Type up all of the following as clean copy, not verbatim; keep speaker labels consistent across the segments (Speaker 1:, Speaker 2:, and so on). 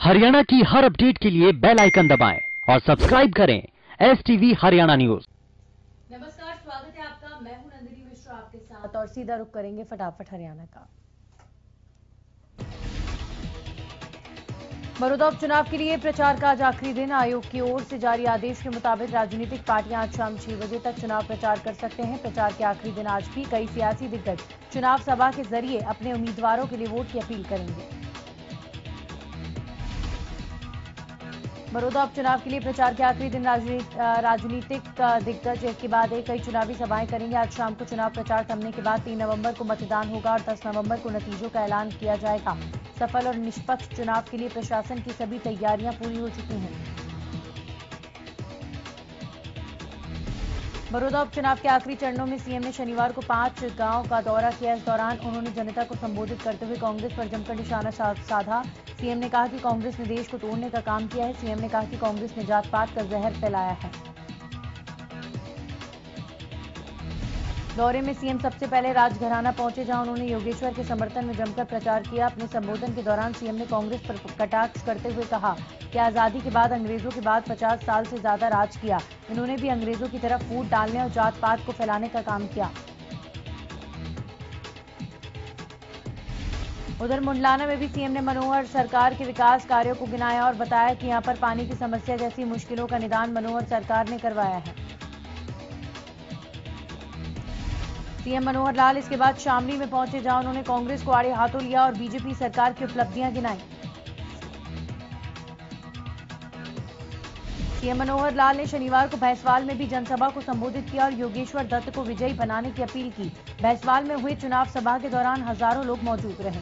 Speaker 1: हरियाणा की हर अपडेट के लिए बेल आइकन दबाएं और सब्सक्राइब करें STV हरियाणा न्यूज।
Speaker 2: नमस्कार, स्वागत है आपका। मैं हूं नंदिनी मिश्रा आपके साथ और सीधा रुख करेंगे फटाफट हरियाणा का। बड़ौदा उपचुनाव के लिए प्रचार का आज आखिरी दिन। आयोग की ओर से जारी आदेश के मुताबिक राजनीतिक पार्टियां आज शाम 6 बजे तक चुनाव प्रचार कर सकते हैं। प्रचार के आखिरी दिन आज भी कई सियासी दिग्गज चुनाव सभा के जरिए अपने उम्मीदवारों के लिए वोट की अपील करेंगे। बड़ौदा उपचुनाव के लिए प्रचार के आखिरी दिन राजनीतिक दिग्गज एक के बाद एक कई चुनावी सभाएं करेंगे। आज शाम को चुनाव प्रचार थमने के बाद 3 नवंबर को मतदान होगा और 10 नवंबर को नतीजों का ऐलान किया जाएगा। सफल और निष्पक्ष चुनाव के लिए प्रशासन की सभी तैयारियां पूरी हो चुकी हैं। बड़ौदा उपचुनाव के आखिरी चरणों में सीएम ने शनिवार को 5 गांव का दौरा किया। इस दौरान उन्होंने जनता को संबोधित करते हुए कांग्रेस पर जमकर निशाना साधा। सीएम ने कहा कि कांग्रेस ने देश को तोड़ने का काम किया है। सीएम ने कहा कि कांग्रेस ने जात पात का जहर फैलाया है। दौरे में सीएम सबसे पहले राजघराना पहुंचे, जहां उन्होंने योगेश्वर के समर्थन में जमकर प्रचार किया। अपने संबोधन के दौरान सीएम ने कांग्रेस पर कटाक्ष करते हुए कहा कि आजादी के बाद अंग्रेजों के बाद 50 साल से ज्यादा राज किया। इन्होंने भी अंग्रेजों की तरफ फूट डालने और जात पात को फैलाने का काम किया। उधर मुंडलाना में भी सीएम ने मनोहर सरकार के विकास कार्यों को गिनाया और बताया कि यहां पर पानी की समस्या जैसी मुश्किलों का निदान मनोहर सरकार ने करवाया है। सीएम मनोहर लाल इसके बाद शामली में पहुंचे, जहां उन्होंने कांग्रेस को आड़े हाथों लिया और बीजेपी सरकार की उपलब्धियां गिनाई। सीएम मनोहर लाल ने शनिवार को भैंसवाल में भी जनसभा को संबोधित किया और योगेश्वर दत्त को विजयी बनाने की अपील की। भैंसवाल में हुए चुनाव सभा के दौरान हजारों लोग मौजूद रहे।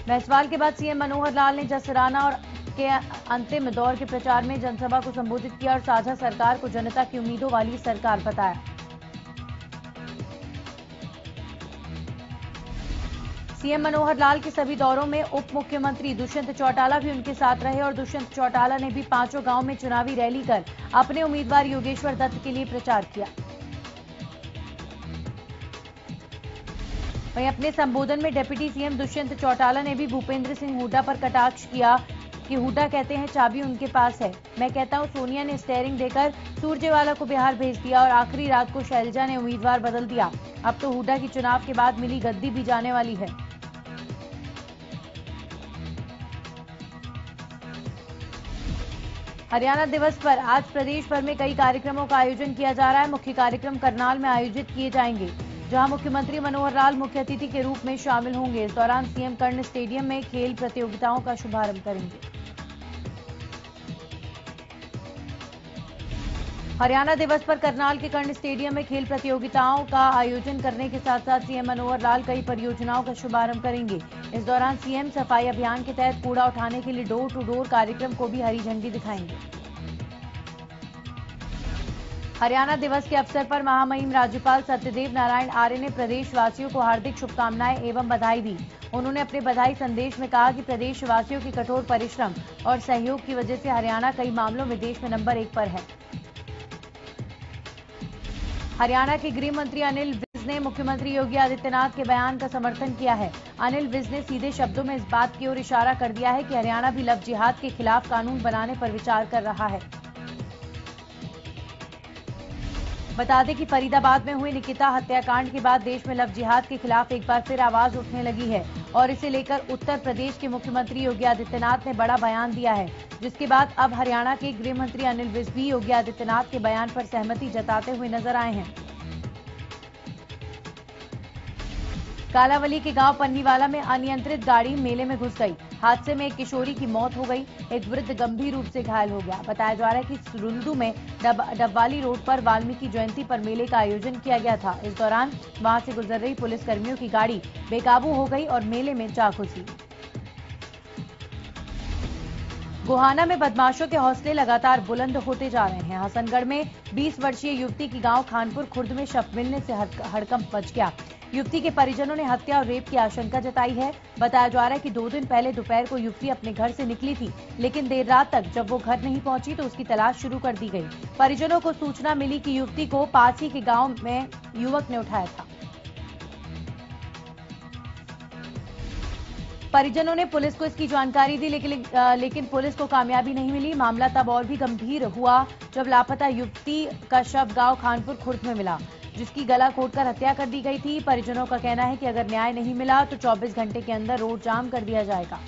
Speaker 2: भैंसवाल के बाद सीएम मनोहर लाल ने जसराना और के अंतिम दौर के प्रचार में जनसभा को संबोधित किया और साझा सरकार को जनता की उम्मीदों वाली सरकार बताया। सीएम मनोहर लाल के सभी दौरों में उप मुख्यमंत्री दुष्यंत चौटाला भी उनके साथ रहे और दुष्यंत चौटाला ने भी 5 गांव में चुनावी रैली कर अपने उम्मीदवार योगेश्वर दत्त के लिए प्रचार किया। वहीं अपने संबोधन में डिप्टी सीएम दुष्यंत चौटाला ने भी भूपेंद्र सिंह हुड्डा पर कटाक्ष किया कि हुड्डा कहते हैं चाबी उनके पास है। मैं कहता हूं सोनिया ने स्टेयरिंग देकर सुरजेवाला को बिहार भेज दिया और आखिरी रात को शैलजा ने उम्मीदवार बदल दिया। अब तो हुड्डा की चुनाव के बाद मिली गद्दी भी जाने वाली है। हरियाणा दिवस पर आज प्रदेश भर में कई कार्यक्रमों का आयोजन किया जा रहा है। मुख्य कार्यक्रम करनाल में आयोजित किए जाएंगे, जहां मुख्यमंत्री मनोहर लाल मुख्य अतिथि के रूप में शामिल होंगे। इस दौरान सीएम कर्ण स्टेडियम में खेल प्रतियोगिताओं का शुभारंभ करेंगे। हरियाणा दिवस पर करनाल के कर्ण स्टेडियम में खेल प्रतियोगिताओं का आयोजन करने के साथ साथ सीएम मनोहर लाल कई परियोजनाओं का शुभारंभ करेंगे। इस दौरान सीएम सफाई अभियान के तहत कूड़ा उठाने के लिए डोर टू डोर कार्यक्रम को भी हरी झंडी दिखाएंगे। हरियाणा दिवस के अवसर पर महामहिम राज्यपाल सत्यदेव नारायण आर्य ने प्रदेशवासियों को हार्दिक शुभकामनाएं एवं बधाई दी। उन्होंने अपने बधाई संदेश में कहा कि प्रदेशवासियों की कठोर परिश्रम और सहयोग की वजह से हरियाणा कई मामलों में देश में नंबर 1 पर है। हरियाणा के गृह मंत्री अनिल विज ने मुख्यमंत्री योगी आदित्यनाथ के बयान का समर्थन किया है। अनिल विज ने सीधे शब्दों में इस बात की ओर इशारा कर दिया है कि हरियाणा भी लव जिहाद के खिलाफ कानून बनाने पर विचार कर रहा है। बता दें कि फरीदाबाद में हुए निकिता हत्याकांड के बाद देश में लव जिहाद के खिलाफ एक बार फिर आवाज उठने लगी है और इसे लेकर उत्तर प्रदेश के मुख्यमंत्री योगी आदित्यनाथ ने बड़ा बयान दिया है, जिसके बाद अब हरियाणा के गृह मंत्री अनिल विज भी योगी आदित्यनाथ के बयान पर सहमति जताते हुए नजर आए हैं। कालावली के गांव पन्नीवाला में अनियंत्रित गाड़ी मेले में घुस गई। हादसे में एक किशोरी की मौत हो गई, एक वृद्ध गंभीर रूप से घायल हो गया। बताया जा रहा है कि रुल्दू में डब्बाली रोड पर वाल्मीकि जयंती पर मेले का आयोजन किया गया था। इस दौरान वहां से गुजर रही पुलिस कर्मियों की गाड़ी बेकाबू हो गई और मेले में जा घुसी। गोहाना में बदमाशों के हौसले लगातार बुलंद होते जा रहे हैं। हसनगढ़ में 20 वर्षीय युवती की गांव खानपुर खुर्द में शव मिलने से हड़कंप मच गया। युवती के परिजनों ने हत्या और रेप की आशंका जताई है। बताया जा रहा है कि 2 दिन पहले दोपहर को युवती अपने घर से निकली थी, लेकिन देर रात तक जब वो घर नहीं पहुंची तो उसकी तलाश शुरू कर दी गई। परिजनों को सूचना मिली कि युवती को पास ही के गांव में युवक ने उठाया था। परिजनों ने पुलिस को इसकी जानकारी दी, लेकिन पुलिस को कामयाबी नहीं मिली। मामला तब और भी गंभीर हुआ जब लापता युवती का शव गांव खानपुर खुर्द में मिला, जिसकी गला घोंटकर हत्या कर दी गई थी। परिजनों का कहना है कि अगर न्याय नहीं मिला तो 24 घंटे के अंदर रोड जाम कर दिया जाएगा।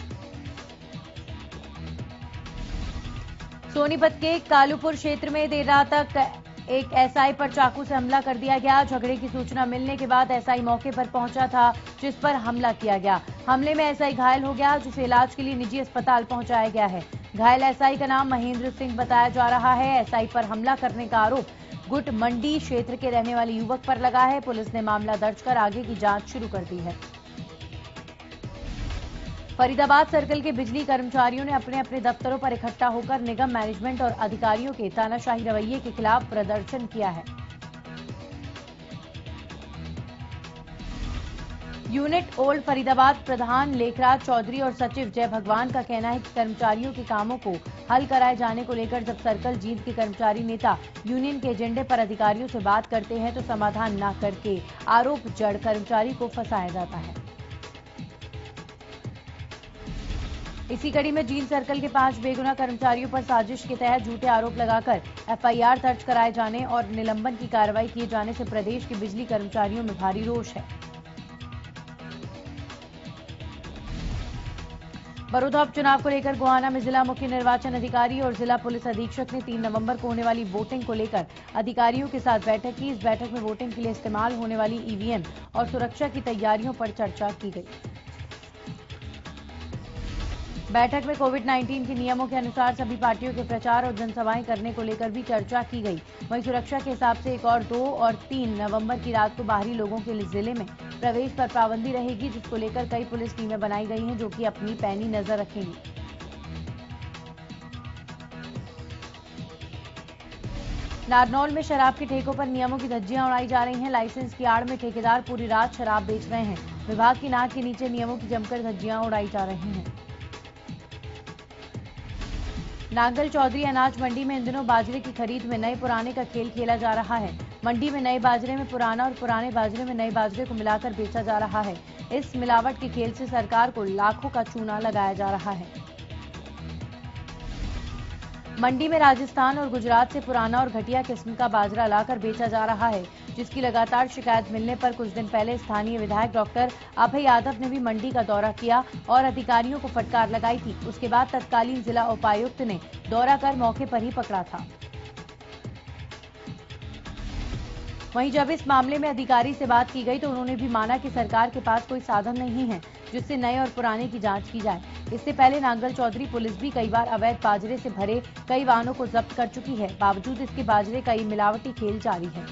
Speaker 2: सोनीपत के कालूपुर क्षेत्र में देर रात तक एक एसआई पर चाकू से हमला कर दिया गया। झगड़े की सूचना मिलने के बाद एसआई मौके पर पहुंचा था, जिस पर हमला किया गया। हमले में एसआई घायल हो गया, जिसे इलाज के लिए निजी अस्पताल पहुंचाया गया है। घायल एसआई का नाम महेंद्र सिंह बताया जा रहा है। एसआई पर हमला करने का आरोप गुट मंडी क्षेत्र के रहने वाले युवक पर लगा है। पुलिस ने मामला दर्ज कर आगे की जांच शुरू कर दी है। फरीदाबाद सर्कल के बिजली कर्मचारियों ने अपने अपने दफ्तरों पर इकट्ठा होकर निगम मैनेजमेंट और अधिकारियों के तानाशाही रवैये के खिलाफ प्रदर्शन किया है। यूनिट ओल्ड फरीदाबाद प्रधान लेखराज चौधरी और सचिव जय भगवान का कहना है कि कर्मचारियों के कामों को हल कराए जाने को लेकर जब सर्कल जीत के कर्मचारी नेता यूनियन के एजेंडे पर अधिकारियों से बात करते हैं तो समाधान न करके आरोप जड़ कर्मचारी को फंसाया जाता है। इसी कड़ी में जींद सर्कल के 5 बेगुनाह कर्मचारियों पर साजिश के तहत झूठे आरोप लगाकर एफआईआर दर्ज कराए जाने और निलंबन की कार्रवाई किए जाने से प्रदेश के बिजली कर्मचारियों में भारी रोष है। बड़ौदा उपचुनाव को लेकर गोहाना में जिला मुख्य निर्वाचन अधिकारी और जिला पुलिस अधीक्षक ने 3 नवंबर को होने वाली वोटिंग को लेकर अधिकारियों के साथ बैठक की। इस बैठक में वोटिंग के लिए इस्तेमाल होने वाली ईवीएम और सुरक्षा की तैयारियों पर चर्चा की गई। बैठक में कोविड-19 के नियमों के अनुसार सभी पार्टियों के प्रचार और जनसभाएं करने को लेकर भी चर्चा की गई। वहीं सुरक्षा के हिसाब से 1 और 2 और 3 नवंबर की रात को बाहरी लोगों के लिए जिले में प्रवेश पर पाबंदी रहेगी, जिसको लेकर कई पुलिस टीमें बनाई गई हैं जो कि अपनी पैनी नजर रखेंगी। नारनौल में शराब के ठेकों पर नियमों की धज्जियां उड़ाई जा रही हैं। लाइसेंस की आड़ में ठेकेदार पूरी रात शराब बेच रहे हैं। विभाग की नाक के नीचे नियमों की जमकर धज्जियां उड़ाई जा रही हैं। नांगल चौधरी अनाज मंडी में इन दिनों बाजरे की खरीद में नए पुराने का खेल खेला जा रहा है। मंडी में नए बाजरे में पुराना और पुराने बाजरे में नए बाजरे को मिलाकर बेचा जा रहा है। इस मिलावट के खेल से सरकार को लाखों का चूना लगाया जा रहा है। मंडी में राजस्थान और गुजरात से पुराना और घटिया किस्म का बाजरा लाकर बेचा जा रहा है, जिसकी लगातार शिकायत मिलने पर कुछ दिन पहले स्थानीय विधायक डॉक्टर अभय यादव ने भी मंडी का दौरा किया और अधिकारियों को फटकार लगाई थी। उसके बाद तत्कालीन जिला उपायुक्त ने दौरा कर मौके पर ही पकड़ा था। वहीं जब इस मामले में अधिकारी से बात की गई तो उन्होंने भी माना कि सरकार के पास कोई साधन नहीं है जिससे नए और पुराने की जांच की जाए। इससे पहले नांगल चौधरी पुलिस भी कई बार अवैध बाजरे से भरे कई वाहनों को जब्त कर चुकी है। बावजूद इसके बाजरे का ये मिलावटी खेल जारी है।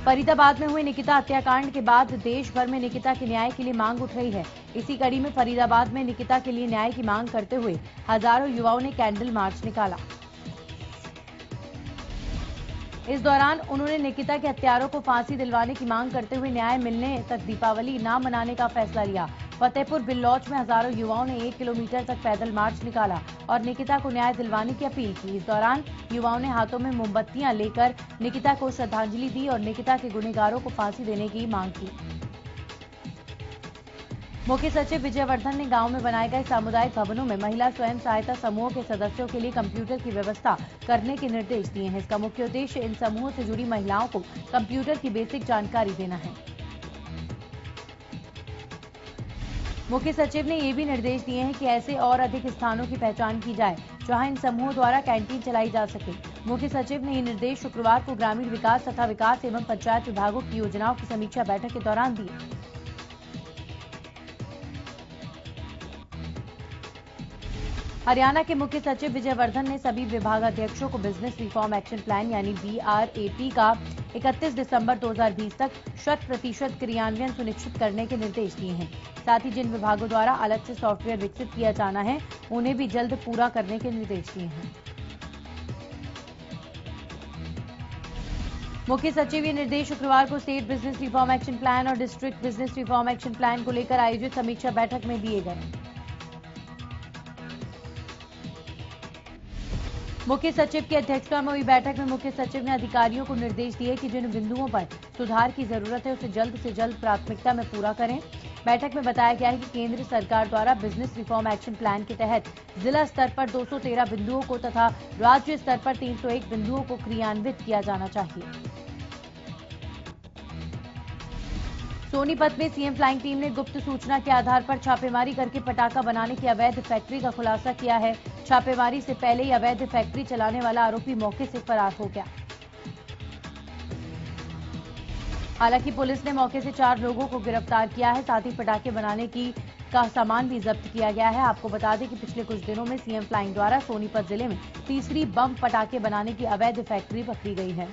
Speaker 2: फरीदाबाद में हुए निकिता हत्याकांड के बाद देश भर में निकिता के न्याय के लिए मांग उठ रही है। इसी कड़ी में फरीदाबाद में निकिता के लिए न्याय की मांग करते हुए हजारों युवाओं ने कैंडल मार्च निकाला। इस दौरान उन्होंने निकिता के हत्यारों को फांसी दिलवाने की मांग करते हुए न्याय मिलने तक दीपावली ना मनाने का फैसला लिया। फतेहपुर बिल्लौच में हजारों युवाओं ने 1 किलोमीटर तक पैदल मार्च निकाला और निकिता को न्याय दिलवाने की अपील की। इस दौरान युवाओं ने हाथों में मोमबत्तियां लेकर निकिता को श्रद्धांजलि दी और निकिता के गुनहगारों को फांसी देने की मांग की। मुख्य सचिव विजयवर्धन ने गांव में बनाए गए सामुदायिक भवनों में महिला स्वयं सहायता समूहों के सदस्यों के लिए कंप्यूटर की व्यवस्था करने के निर्देश दिए हैं। इसका मुख्य उद्देश्य इन समूहों से जुड़ी महिलाओं को कंप्यूटर की बेसिक जानकारी देना है। मुख्य सचिव ने ये भी निर्देश दिए हैं कि ऐसे और अधिक स्थानों की पहचान की जाए जहां इन समूहों द्वारा कैंटीन चलाई जा सके। मुख्य सचिव ने ये निर्देश शुक्रवार को ग्रामीण विकास तथा विकास एवं पंचायत विभागों की योजनाओं की समीक्षा बैठक के दौरान दिए। हरियाणा के मुख्य सचिव विजयवर्धन ने सभी विभागाध्यक्षों को बिजनेस रिफॉर्म एक्शन प्लान यानी BRAP का 31 दिसंबर 2020 तक 100% क्रियान्वयन सुनिश्चित करने के निर्देश दिए हैं। साथ ही जिन विभागों द्वारा अलग से सॉफ्टवेयर विकसित किया जाना है उन्हें भी जल्द पूरा करने के निर्देश दिए हैं। मुख्य सचिव ये निर्देश शुक्रवार को state business reform action plan और district business reform action plan को लेकर आयोजित समीक्षा बैठक में दिए गए। मुख्य सचिव की अध्यक्षता में हुई बैठक में मुख्य सचिव ने अधिकारियों को निर्देश दिए कि जिन बिंदुओं पर सुधार की जरूरत है उसे जल्द से जल्द प्राथमिकता में पूरा करें। बैठक में बताया गया है कि केंद्र सरकार द्वारा बिजनेस रिफॉर्म एक्शन प्लान के तहत जिला स्तर पर 213 बिंदुओं को तथा राज्य स्तर पर 301 बिंदुओं को क्रियान्वित किया जाना चाहिए। सोनीपत में सीएम फ्लाइंग टीम ने गुप्त सूचना के आधार पर छापेमारी करके पटाखा बनाने की अवैध फैक्ट्री का खुलासा किया है। छापेमारी से पहले ही अवैध फैक्ट्री चलाने वाला आरोपी मौके से फरार हो गया। हालांकि पुलिस ने मौके से 4 लोगों को गिरफ्तार किया है, साथ ही पटाखे बनाने का सामान भी जब्त किया गया है। आपको बता दें कि पिछले कुछ दिनों में सीएम फ्लाइंग द्वारा सोनीपत जिले में तीसरी बम पटाखे बनाने की अवैध फैक्ट्री पकड़ी गई है।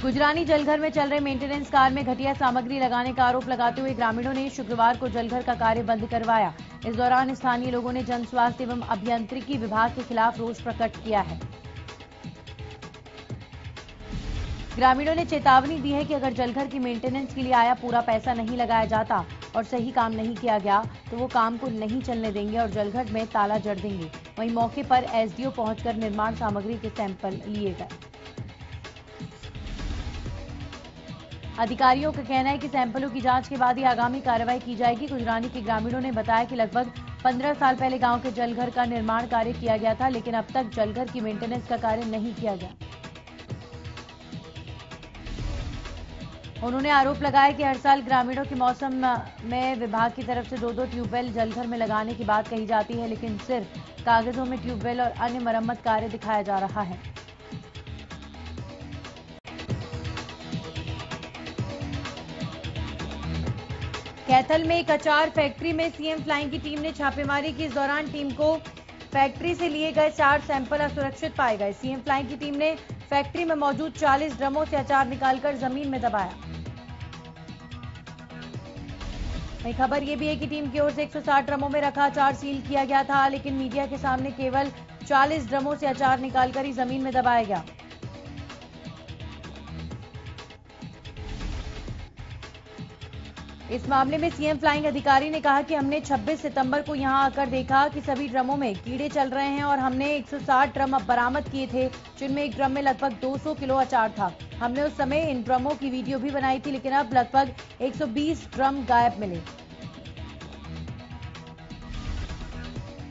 Speaker 2: गुजरानी जलघर में चल रहे मेंटेनेंस कार्य में घटिया सामग्री लगाने का आरोप लगाते हुए ग्रामीणों ने शुक्रवार को जलघर का कार्य बंद करवाया। इस दौरान स्थानीय लोगों ने जन स्वास्थ्य एवं अभियांत्रिकी विभाग के खिलाफ रोष प्रकट किया है। ग्रामीणों ने चेतावनी दी है कि अगर जलघर की मेंटेनेंस के लिए आया पूरा पैसा नहीं लगाया जाता और सही काम नहीं किया गया तो वो काम को नहीं चलने देंगे और जलघर में ताला जड़ देंगे। वहीं मौके पर एसडीओ पहुंचकर निर्माण सामग्री के सैंपल लिए गए। अधिकारियों का कहना है कि सैंपलों की जांच के बाद ही आगामी कार्रवाई की जाएगी। गुजरानी के ग्रामीणों ने बताया कि लगभग 15 साल पहले गांव के जलघर का निर्माण कार्य किया गया था, लेकिन अब तक जलघर की मेंटेनेंस का कार्य नहीं किया गया। उन्होंने आरोप लगाया कि हर साल ग्रामीणों के मौसम में विभाग की तरफ से 2-2 ट्यूबवेल जलघर में लगाने की बात कही जाती है, लेकिन सिर्फ कागजों में ट्यूबवेल और अन्य मरम्मत कार्य दिखाया जा रहा है। कैथल में एक अचार फैक्ट्री में सीएम फ्लाइंग की टीम ने छापेमारी की। इस दौरान टीम को फैक्ट्री से लिए गए 4 सैंपल असुरक्षित पाए गए। सीएम फ्लाइंग की टीम ने फैक्ट्री में मौजूद 40 ड्रमों से अचार निकालकर जमीन में दबाया। वहीं खबर यह भी है कि टीम की ओर से 160 ड्रमों में रखा अचार सील किया गया था, लेकिन मीडिया के सामने केवल 40 ड्रमों से अचार निकालकर ही जमीन में दबाया गया। इस मामले में सीएम फ्लाइंग अधिकारी ने कहा कि हमने 26 सितंबर को यहां आकर देखा कि सभी ड्रमों में कीड़े चल रहे हैं और हमने 160 ड्रम बरामद किए थे, जिनमें एक ड्रम में लगभग 200 किलो अचार था। हमने उस समय इन ड्रमों की वीडियो भी बनाई थी, लेकिन अब लगभग 120 ड्रम गायब मिले।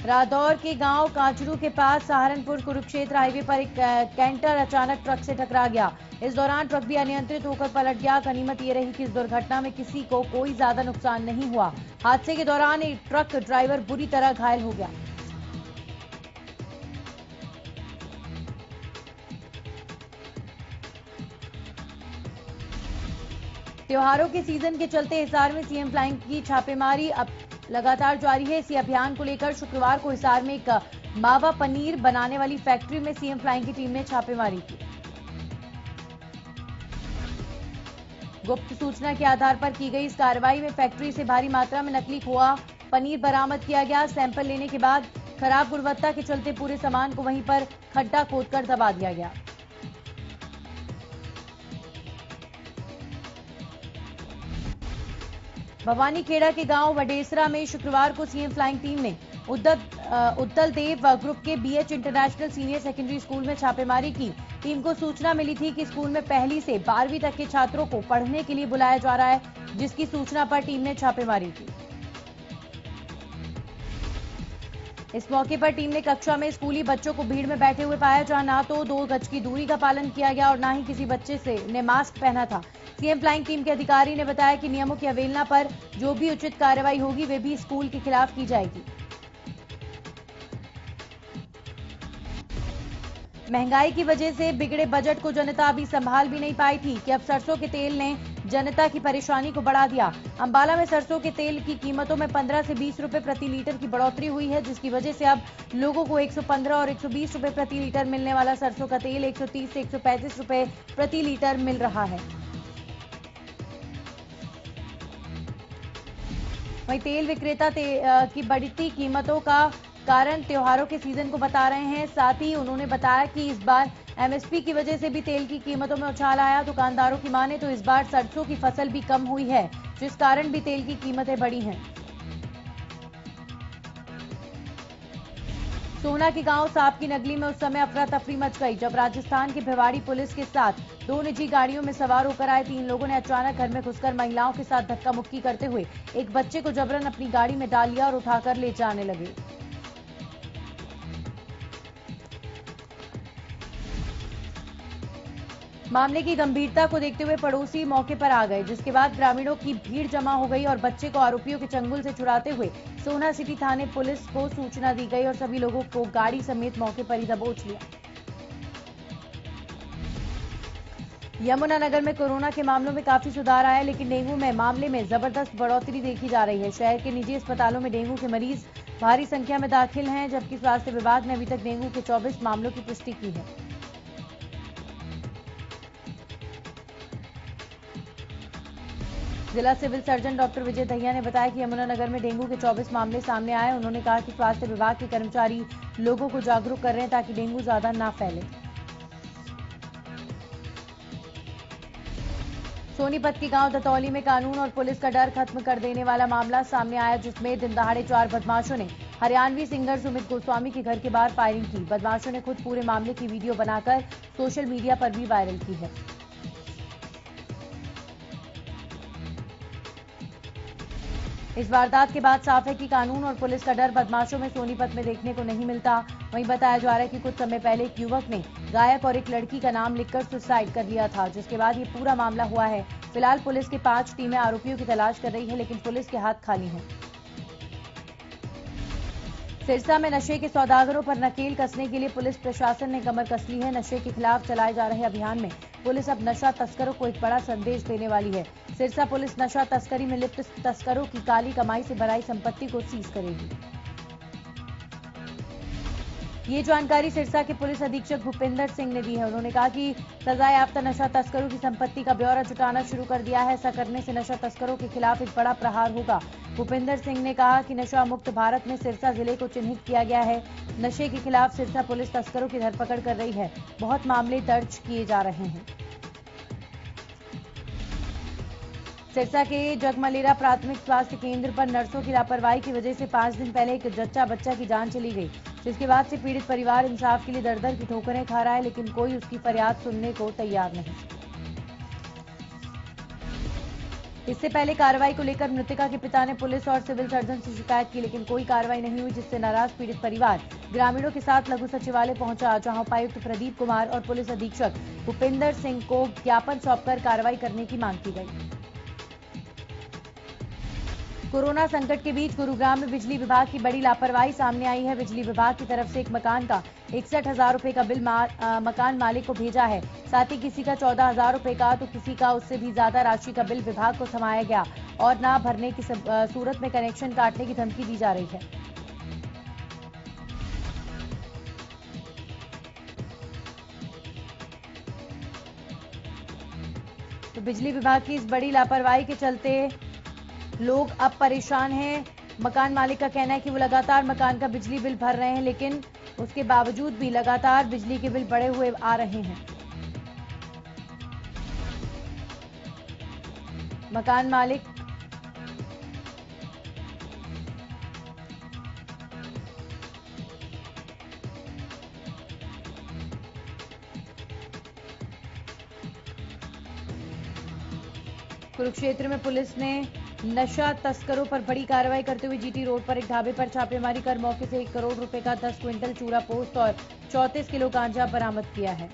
Speaker 2: रादौर के गांव कांचरू के पास सहारनपुर कुरुक्षेत्र हाईवे पर एक कैंटर अचानक ट्रक से टकरा गया। इस दौरान ट्रक भी अनियंत्रित होकर पलट गया। गनीमत ये रही कि इस दुर्घटना में किसी को कोई ज्यादा नुकसान नहीं हुआ। हादसे के दौरान एक ट्रक ड्राइवर बुरी तरह घायल हो गया। त्योहारों के सीजन के चलते हिसार में सीएम फ्लाइंग की छापेमारी अब लगातार जारी है। इसी अभियान को लेकर शुक्रवार को हिसार में एक मावा पनीर बनाने वाली फैक्ट्री में सीएम फ्लाइंग की टीम ने छापेमारी की। गुप्त सूचना के आधार पर की गई इस कार्रवाई में फैक्ट्री से भारी मात्रा में नकली खोआ पनीर बरामद किया गया। सैंपल लेने के बाद खराब गुणवत्ता के चलते पूरे सामान को वहीं पर खड्डा खोदकर दबा दिया गया। भवानीखेड़ा के गांव वडेसरा में शुक्रवार को सीएम फ्लाइंग टीम ने उत्तल देव ग्रुप के BH international senior secondary school में छापेमारी की। टीम को सूचना मिली थी कि स्कूल में पहली से 12वीं तक के छात्रों को पढ़ने के लिए बुलाया जा रहा है, जिसकी सूचना पर टीम ने छापेमारी की। इस मौके पर टीम ने कक्षा में स्कूली बच्चों को भीड़ में बैठे हुए पाया, जहां ना तो 2 गज की दूरी का पालन किया गया और ना ही किसी बच्चे ने मास्क पहना था। सीएम फ्लाइंग टीम के अधिकारी ने बताया कि नियमों की अवहेलना पर जो भी उचित कार्रवाई होगी वे भी स्कूल के खिलाफ की जाएगी। महंगाई की वजह से बिगड़े बजट को जनता अभी संभाल भी नहीं पाई थी कि अब सरसों के तेल ने जनता की परेशानी को बढ़ा दिया। अंबाला में सरसों के तेल की कीमतों में 15 से 20 रुपए प्रति लीटर की बढ़ोतरी हुई है, जिसकी वजह से अब लोगों को 115 और 120 रुपए प्रति लीटर मिलने वाला सरसों का तेल 130 से 135 रुपए प्रति लीटर मिल रहा है। वहीं तेल विक्रेता की बढ़ती कीमतों का कारण त्योहारों के सीजन को बता रहे हैं। साथ ही उन्होंने बताया कि इस बार एमएसपी की वजह से भी तेल की कीमतों में उछाल आया। दुकानदारों की माने तो इस बार सरसों की फसल भी कम हुई है, जिस कारण भी तेल की कीमतें बढ़ी हैं। सोहना के गांव सांप की नगली में उस समय अफरा तफरी मच गई जब राजस्थान की भिवाड़ी पुलिस के साथ 2 निजी गाड़ियों में सवार होकर आए 3 लोगों ने अचानक घर में घुसकर महिलाओं के साथ धक्का मुक्की करते हुए एक बच्चे को जबरन अपनी गाड़ी में डाल लिया और उठाकर ले जाने लगे। मामले की गंभीरता को देखते हुए पड़ोसी मौके पर आ गए, जिसके बाद ग्रामीणों की भीड़ जमा हो गई और बच्चे को आरोपियों के चंगुल से छुड़ाते हुए सोहना सिटी थाने पुलिस को सूचना दी गई और सभी लोगों को गाड़ी समेत मौके पर ही दबोच लिया। यमुनानगर में कोरोना के मामलों में काफी सुधार आया, लेकिन डेंगू में मामले में जबरदस्त बढ़ोतरी देखी जा रही है। शहर के निजी अस्पतालों में डेंगू के मरीज भारी संख्या में दाखिल हैं, जबकि स्वास्थ्य विभाग ने अभी तक डेंगू के 24 मामलों की पुष्टि की है। जिला civil surgeon doctor Vijay Dahiya ने बताया कि यमुनानगर में डेंगू के 24 मामले सामने आए। उन्होंने कहा कि स्वास्थ्य विभाग के कर्मचारी लोगों को जागरूक कर रहे हैं ताकि डेंगू ज्यादा ना फैले। सोनीपत के गांव दतौली में कानून और पुलिस का डर खत्म कर देने वाला मामला सामने आया, जिसमें दिन दहाड़े 4 बदमाशों ने हरियाणवी सिंगर सुमित गोस्वामी के घर के बाहर फायरिंग की। बदमाशों ने खुद पूरे मामले की वीडियो बनाकर सोशल मीडिया पर भी वायरल की है। इस वारदात के बाद साफ है कि कानून और पुलिस का डर बदमाशों में सोनीपत में देखने को नहीं मिलता। वहीं बताया जा रहा है कि कुछ समय पहले एक युवक ने गायक और एक लड़की का नाम लिखकर सुसाइड कर लिया था, जिसके बाद ये पूरा मामला हुआ है। फिलहाल पुलिस की 5 टीमें आरोपियों की तलाश कर रही है, लेकिन पुलिस के हाथ खाली हैं। सिरसा में नशे के सौदागरों पर नकेल कसने के लिए पुलिस प्रशासन ने कमर कस ली है। नशे के खिलाफ चलाए जा रहे अभियान में पुलिस अब नशा तस्करों को एक बड़ा संदेश देने वाली है। सिरसा पुलिस नशा तस्करी में लिप्त तस्करों की काली कमाई से भराई संपत्ति को सीज करेगी। ये जानकारी सिरसा के पुलिस अधीक्षक भूपेंद्र सिंह ने दी है। उन्होंने कहा कि सजायाफ्ता नशा तस्करों की संपत्ति का ब्यौरा जुटाना शुरू कर दिया है। ऐसा करने से नशा तस्करों के खिलाफ एक बड़ा प्रहार होगा। भूपेंद्र सिंह ने कहा कि नशा मुक्त भारत में सिरसा जिले को चिन्हित किया गया है। नशे के खिलाफ सिरसा पुलिस तस्करों की धरपकड़ कर रही है। बहुत मामले दर्ज किए जा रहे हैं। सिरसा के जगमलेरा प्राथमिक स्वास्थ्य केंद्र पर नर्सों की लापरवाही की वजह से 5 दिन पहले एक जच्चा बच्चा की जान चली गई, जिसके बाद से पीड़ित परिवार इंसाफ के लिए दर दर की ठोकरें खा रहा है, लेकिन कोई उसकी फरियाद सुनने को तैयार नहीं। इससे पहले कार्रवाई को लेकर मृतका के पिता ने पुलिस और सिविल सर्जन से शिकायत की, लेकिन कोई कार्रवाई नहीं हुई, जिससे नाराज पीड़ित परिवार ग्रामीणों के साथ लघु सचिवालय पहुंचा, जहां उपायुक्त प्रदीप कुमार और पुलिस अधीक्षक भूपेंद्र सिंह को ज्ञापन सौंपकर कार्रवाई करने की मांग की गई। कोरोना संकट के बीच गुरुग्राम में बिजली विभाग की बड़ी लापरवाही सामने आई है। बिजली विभाग की तरफ से एक मकान का 61,000 रुपए का बिल मकान मालिक को भेजा है। साथ ही किसी का 14,000 रुपए का तो किसी का उससे भी ज्यादा राशि का बिल विभाग को थमाया गया और ना भरने की सूरत में कनेक्शन काटने की धमकी दी जा रही है। तो बिजली विभाग की इस बड़ी लापरवाही के चलते लोग अब परेशान हैं। मकान मालिक का कहना है कि वो लगातार मकान का बिजली बिल भर रहे हैं, लेकिन उसके बावजूद भी लगातार बिजली के बिल बढ़े हुए आ रहे हैं। मकान मालिक कुरुक्षेत्र में पुलिस ने नशा तस्करों पर बड़ी कार्रवाई करते हुए जीटी रोड पर एक ढाबे पर छापेमारी कर मौके से 1 करोड़ रुपए का 10 क्विंटल चूरा पोस्त और 34 किलो गांजा बरामद किया है।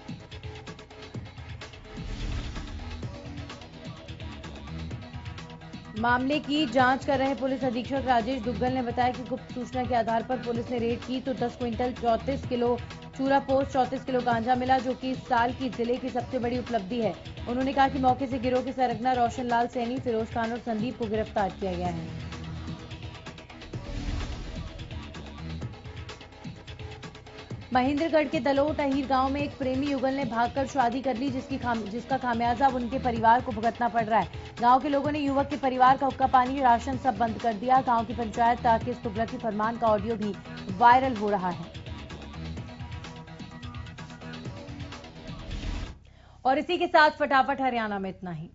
Speaker 2: मामले की जांच कर रहे पुलिस अधीक्षक राजेश दुग्गल ने बताया कि गुप्त सूचना के आधार पर पुलिस ने रेड की तो 10 क्विंटल 34 किलो चूरा पोस्ट 34 किलो गांजा मिला, जो कि इस साल की जिले की सबसे बड़ी उपलब्धि है। उन्होंने कहा कि मौके से गिरोह के सरगना रोशन लाल सैनी, फिरोज खान और संदीप को गिरफ्तार किया गया है। महेंद्रगढ़ के दलोट अहीर गांव में एक प्रेमी युगल ने भागकर शादी कर ली, जिसका खामियाजा उनके परिवार को भुगतना पड़ रहा है। गांव के लोगों ने युवक के परिवार का हुक्का पानी राशन सब बंद कर दिया। गांव की पंचायत ताकिस तुगलकी फरमान का ऑडियो भी वायरल हो रहा है। और इसी के साथ फटाफट हरियाणा में इतना ही।